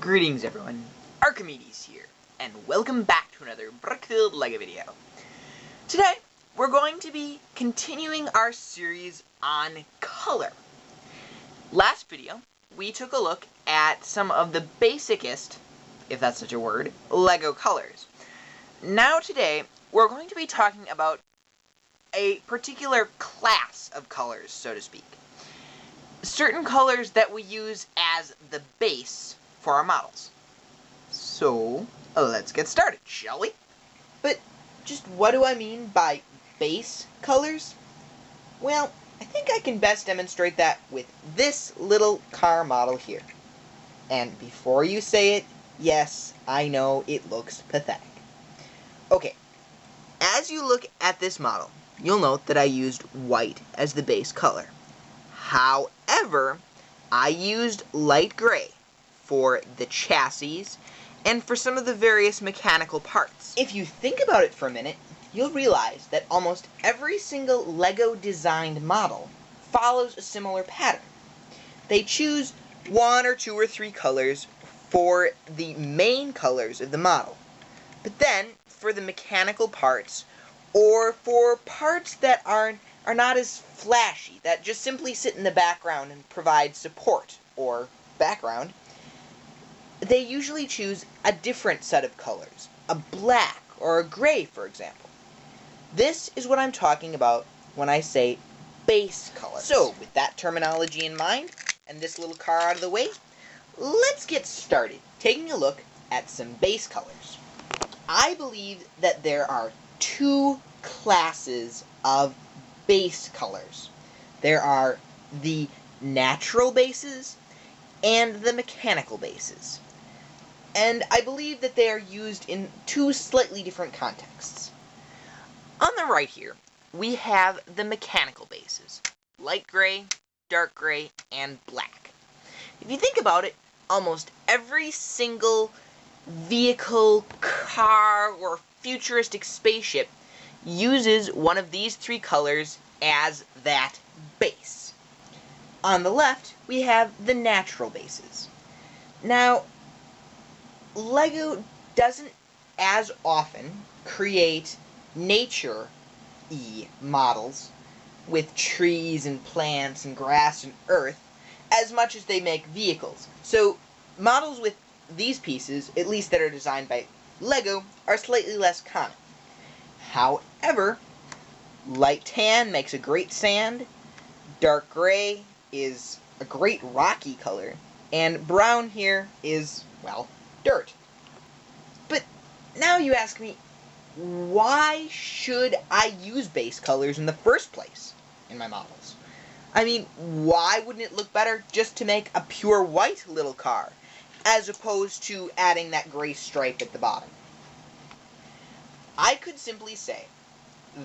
Greetings everyone, Arcimedes here, and welcome back to another brick-filled LEGO video. Today, we're going to be continuing our series on color. Last video, we took a look at some of the basicest, if that's such a word, LEGO colors. Now today, we're going to be talking about a particular class of colors, so to speak. Certain colors that we use as the base for our models. So, let's get started, shall we? But just what do I mean by base colors? Well, I think I can best demonstrate that with this little car model here. And before you say it, yes, I know it looks pathetic. Okay, as you look at this model, you'll note that I used white as the base color. However, I used light gray for the chassis and for some of the various mechanical parts. If you think about it for a minute, you'll realize that almost every single LEGO designed model follows a similar pattern. They choose one or two or three colors for the main colors of the model. But then, for the mechanical parts, or for parts that are not as flashy, that just simply sit in the background and provide support, or background, they usually choose a different set of colors, a black or a gray, for example. This is what I'm talking about when I say base colors. So, with that terminology in mind, and this little car out of the way, let's get started taking a look at some base colors. I believe that there are two classes of base colors. There are the natural bases and the mechanical bases. And I believe that they are used in two slightly different contexts. On the right here, we have the mechanical bases. Light gray, dark gray, and black. If you think about it, almost every single vehicle, car, or futuristic spaceship uses one of these three colors as that base. On the left, we have the natural bases. Now, LEGO doesn't as often create nature-y models with trees and plants and grass and earth as much as they make vehicles. So, models with these pieces, at least that are designed by LEGO, are slightly less common. However, light tan makes a great sand, dark gray is a great rocky color, and brown here is, well, dirt. But now you ask me, why should I use base colors in the first place in my models? I mean, why wouldn't it look better just to make a pure white little car, as opposed to adding that gray stripe at the bottom? I could simply say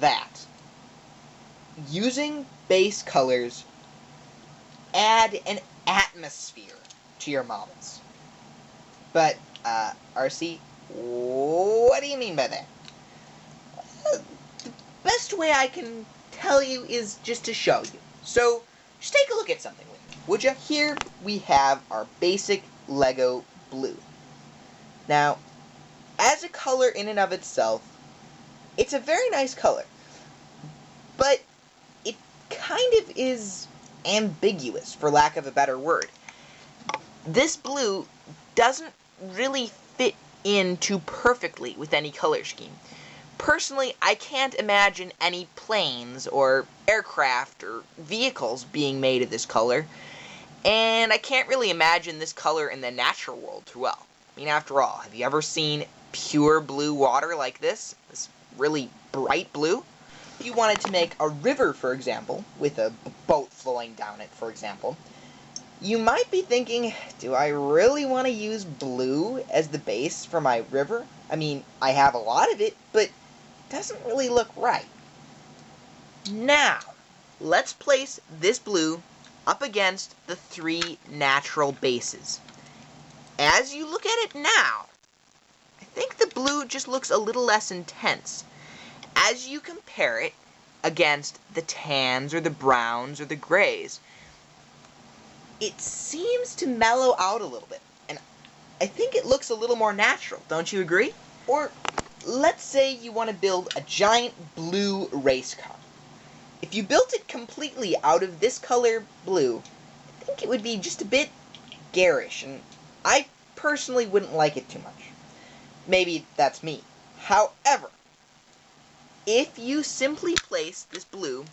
that using base colors add an atmosphere to your models. But, Arci, what do you mean by that? The best way I can tell you is just to show you. So, just take a look at something with me, would you? Here we have our basic LEGO blue. Now, as a color in and of itself, it's a very nice color, but it kind of is ambiguous, for lack of a better word. This blue doesn't really fit in too perfectly with any color scheme. Personally, I can't imagine any planes or aircraft or vehicles being made of this color, and I can't really imagine this color in the natural world too well. I mean, after all, have you ever seen pure blue water like this? This really bright blue? If you wanted to make a river, for example, with a boat flowing down it, for example, you might be thinking, do I really want to use blue as the base for my river? I mean, I have a lot of it, but it doesn't really look right. Now, let's place this blue up against the three natural bases. As you look at it now, I think the blue just looks a little less intense. As you compare it against the tans or the browns or the grays, it seems to mellow out a little bit. And I think it looks a little more natural, don't you agree? Or let's say you want to build a giant blue race car. If you built it completely out of this color blue, I think it would be just a bit garish, and I personally wouldn't like it too much. Maybe that's me. However, if you simply place this blue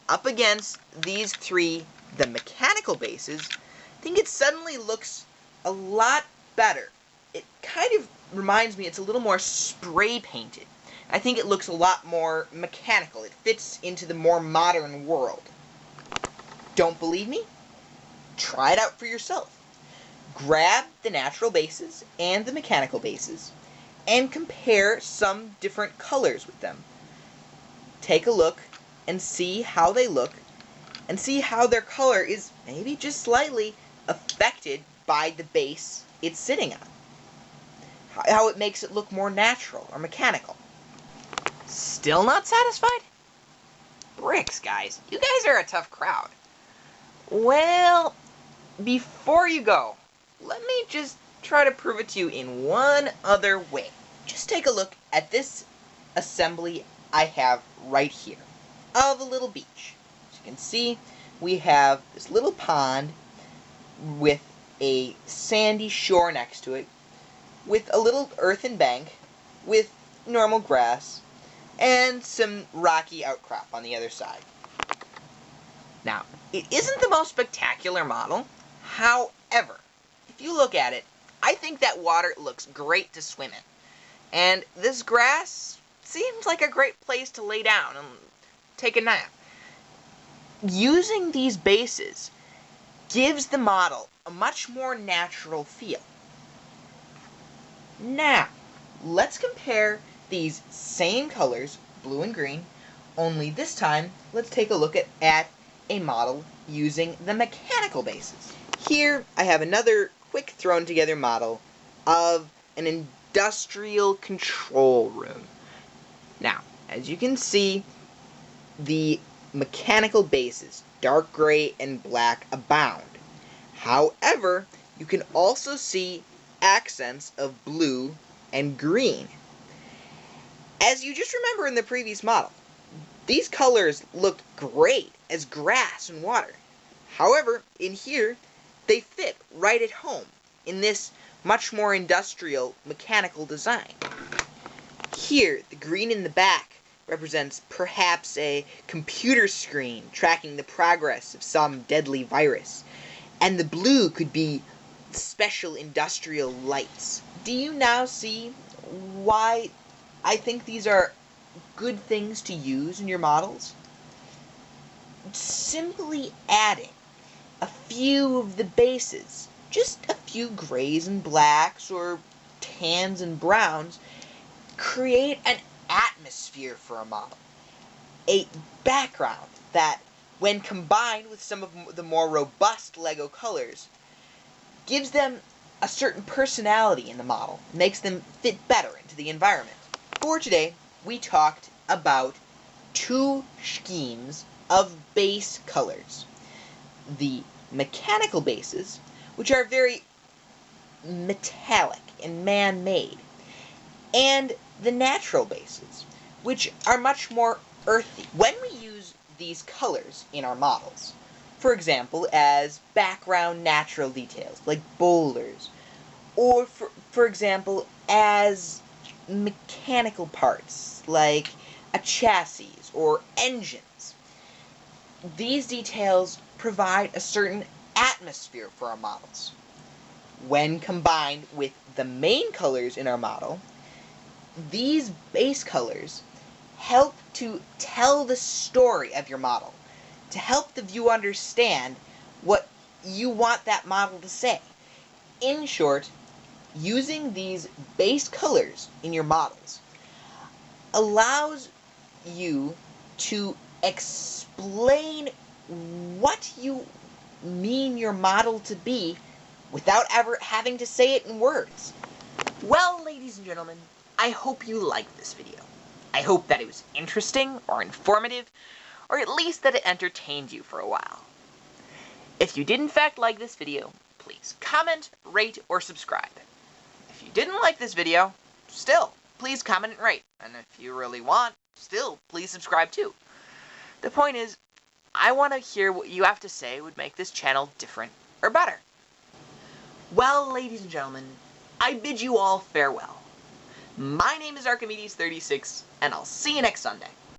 up against these three, the mechanical bases, I think it suddenly looks a lot better. It kind of reminds me, it's a little more spray painted. I think it looks a lot more mechanical. It fits into the more modern world. Don't believe me? Try it out for yourself. Grab the natural bases and the mechanical bases and compare some different colors with them. Take a look and see how they look, and see how their color is maybe just slightly affected by the base it's sitting on. How it makes it look more natural or mechanical. Still not satisfied? Bricks, guys. You guys are a tough crowd. Well, before you go, let me just try to prove it to you in one other way. Just take a look at this assembly I have right here of a little beach. As you can see, we have this little pond with a sandy shore next to it, with a little earthen bank, with normal grass, and some rocky outcrop on the other side. Now, it isn't the most spectacular model. However, if you look at it, I think that water looks great to swim in. And this grass seems like a great place to lay down and take a nap. Using these bases gives the model a much more natural feel. Now, let's compare these same colors, blue and green, only this time let's take a look at a model using the mechanical bases. Here I have another quick thrown together model of an industrial control room. Now, as you can see, the mechanical bases, dark gray and black, abound. However, you can also see accents of blue and green. As you just remember in the previous model, these colors looked great as grass and water. However, in here, they fit right at home in this much more industrial mechanical design. Here, the green in the back represents perhaps a computer screen tracking the progress of some deadly virus, and the blue could be special industrial lights. Do you now see why I think these are good things to use in your models? Simply adding a few of the bases, just a few grays and blacks or tans and browns, create an atmosphere for a model. A background that, when combined with some of the more robust LEGO colors, gives them a certain personality in the model, makes them fit better into the environment. For today, we talked about two schemes of base colors. The mechanical bases, which are very metallic and man-made, and the natural bases, which are much more earthy. When we use these colors in our models, for example, as background natural details, like boulders, or for example, as mechanical parts, like a chassis or engines, these details provide a certain atmosphere for our models. When combined with the main colors in our model, these base colors help to tell the story of your model, to help the viewer understand what you want that model to say. In short, using these base colors in your models allows you to explain what you mean your model to be without ever having to say it in words. Well, ladies and gentlemen, I hope you liked this video. I hope that it was interesting or informative, or at least that it entertained you for a while. If you did in fact like this video, please comment, rate, or subscribe. if you didn't like this video, still, please comment and rate. And if you really want, still, please subscribe too. The point is, I want to hear what you have to say would make this channel different or better. Well, ladies and gentlemen, I bid you all farewell. My name is Arcimedes36, and I'll see you next Sunday.